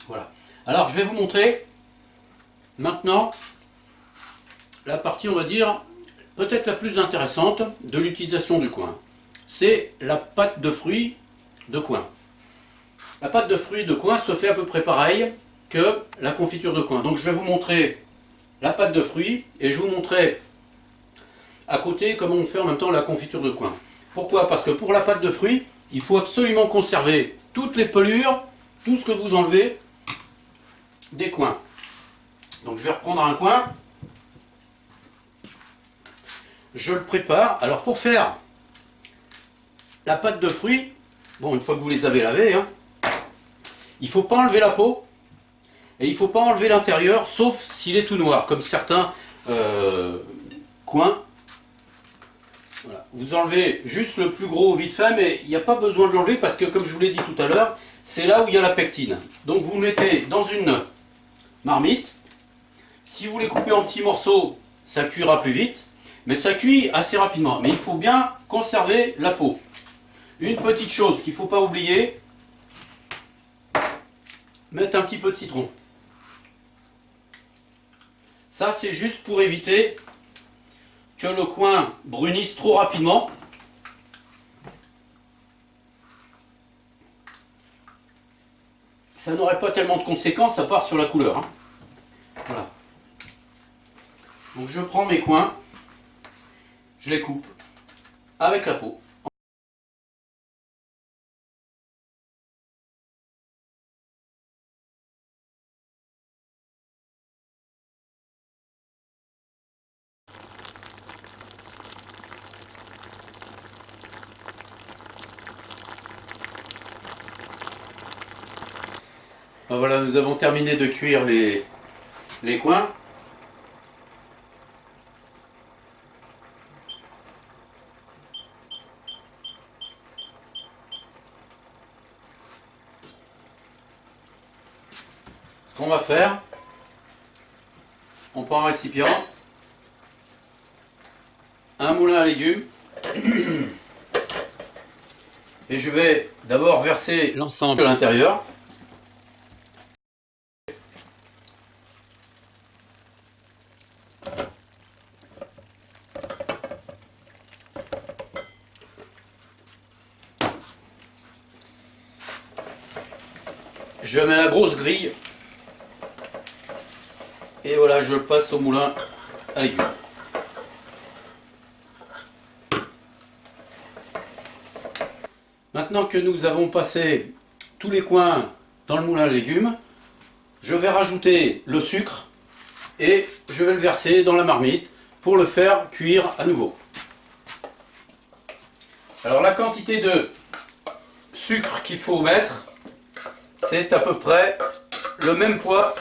Voilà. Alors je vais vous montrer maintenant la partie, on va dire, peut-être la plus intéressante de l'utilisation du coin. C'est la pâte de fruits de coin. La pâte de fruits de coin se fait à peu près pareil que la confiture de coin. Donc je vais vous montrer la pâte de fruits et je vous montrer à côté comment on fait en même temps la confiture de coin. Pourquoi? Parce que pour la pâte de fruits, il faut absolument conserver toutes les pelures, tout ce que vous enlevez des coins. Donc je vais reprendre un coin. Je le prépare. Alors pour faire la pâte de fruits, bon, une fois que vous les avez lavés, il ne faut pas enlever la peau et il ne faut pas enlever l'intérieur, sauf s'il est tout noir, comme certains coins. Voilà. Vous enlevez juste le plus gros vite fait, mais il n'y a pas besoin de l'enlever parce que, comme je vous l'ai dit tout à l'heure, c'est là où il y a la pectine. Donc vous le mettez dans une marmite. Si vous les coupez en petits morceaux, ça cuira plus vite, mais ça cuit assez rapidement. Mais il faut bien conserver la peau. Une petite chose qu'il ne faut pas oublier, mettre un petit peu de citron. Ça, c'est juste pour éviter que le coin brunisse trop rapidement. Ça n'aurait pas tellement de conséquences à part sur la couleur. Voilà. Donc je prends mes coins, je les coupe avec la peau. Ben voilà, nous avons terminé de cuire les coins. Ce qu'on va faire, on prend un récipient, un moulin à légumes, et je vais d'abord verser l'ensemble à l'intérieur. Je mets la grosse grille et voilà, je le passe au moulin à légumes. Maintenant que nous avons passé tous les coins dans le moulin à légumes, je vais rajouter le sucre et je vais le verser dans la marmite pour le faire cuire à nouveau. Alors la quantité de sucre qu'il faut mettre, c'est à peu près le même poids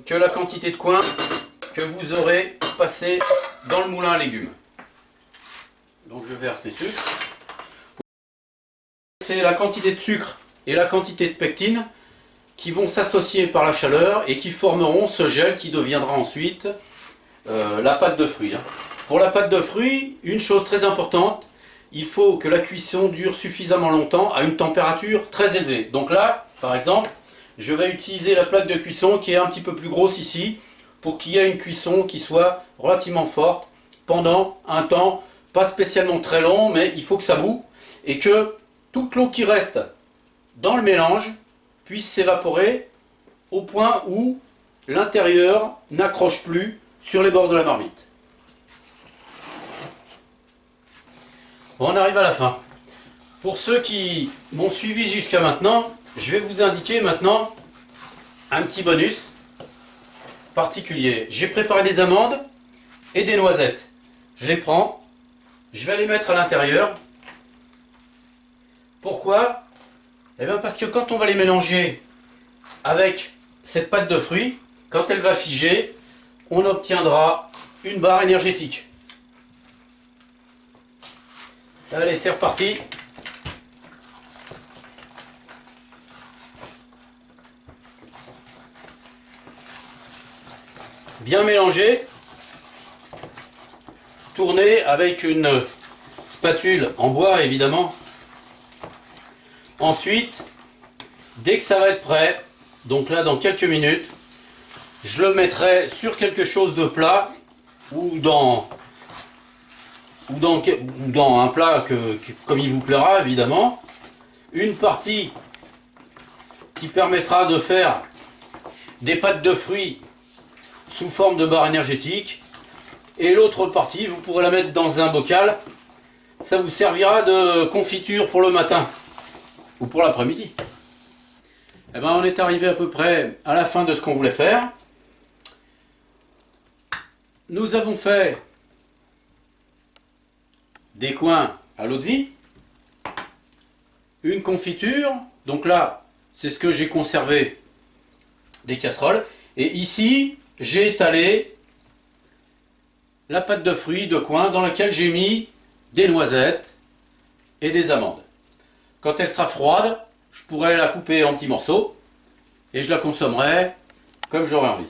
que la quantité de coin que vous aurez passé dans le moulin à légumes. Donc je verse mes sucres. C'est la quantité de sucre et la quantité de pectine qui vont s'associer par la chaleur et qui formeront ce gel qui deviendra ensuite la pâte de fruits. Pour la pâte de fruits, une chose très importante, il faut que la cuisson dure suffisamment longtemps à une température très élevée. Donc là, par exemple, je vais utiliser la plaque de cuisson qui est un petit peu plus grosse ici pour qu'il y ait une cuisson qui soit relativement forte pendant un temps pas spécialement très long, mais il faut que ça bout et que toute l'eau qui reste dans le mélange puisse s'évaporer au point où l'intérieur n'accroche plus sur les bords de la marmite. Bon, on arrive à la fin. Pour ceux qui m'ont suivi jusqu'à maintenant, je vais vous indiquer maintenant un petit bonus particulier. J'ai préparé des amandes et des noisettes. Je les prends, je vais les mettre à l'intérieur. Pourquoi? Eh bien parce que quand on va les mélanger avec cette pâte de fruits, quand elle va figer, on obtiendra une barre énergétique. Allez, c'est reparti. Bien mélanger. Tourner avec une spatule en bois évidemment. Ensuite, dès que ça va être prêt, donc là dans quelques minutes, je le mettrai sur quelque chose de plat ou dans un plat comme il vous plaira évidemment. Une partie qui permettra de faire des pâtes de fruits sous forme de barre énergétique. Et l'autre partie, vous pourrez la mettre dans un bocal. Ça vous servira de confiture pour le matin ou pour l'après-midi. Eh ben, on est arrivé à peu près à la fin de ce qu'on voulait faire. Nous avons fait des coins à l'eau de vie, une confiture, donc là c'est ce que j'ai conservé des casseroles, et ici j'ai étalé la pâte de fruits de coin dans laquelle j'ai mis des noisettes et des amandes. Quand elle sera froide, je pourrai la couper en petits morceaux et je la consommerai comme j'aurai envie.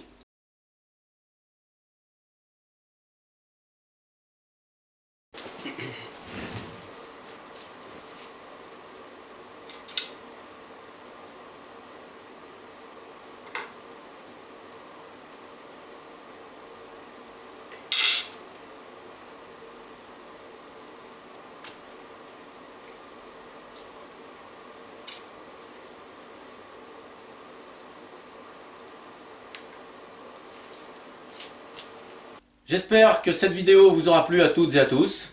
J'espère que cette vidéo vous aura plu à toutes et à tous.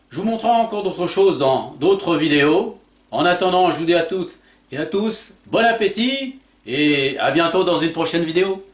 Je vous montrerai encore d'autres choses dans d'autres vidéos. En attendant, je vous dis à toutes et à tous bon appétit et à bientôt dans une prochaine vidéo.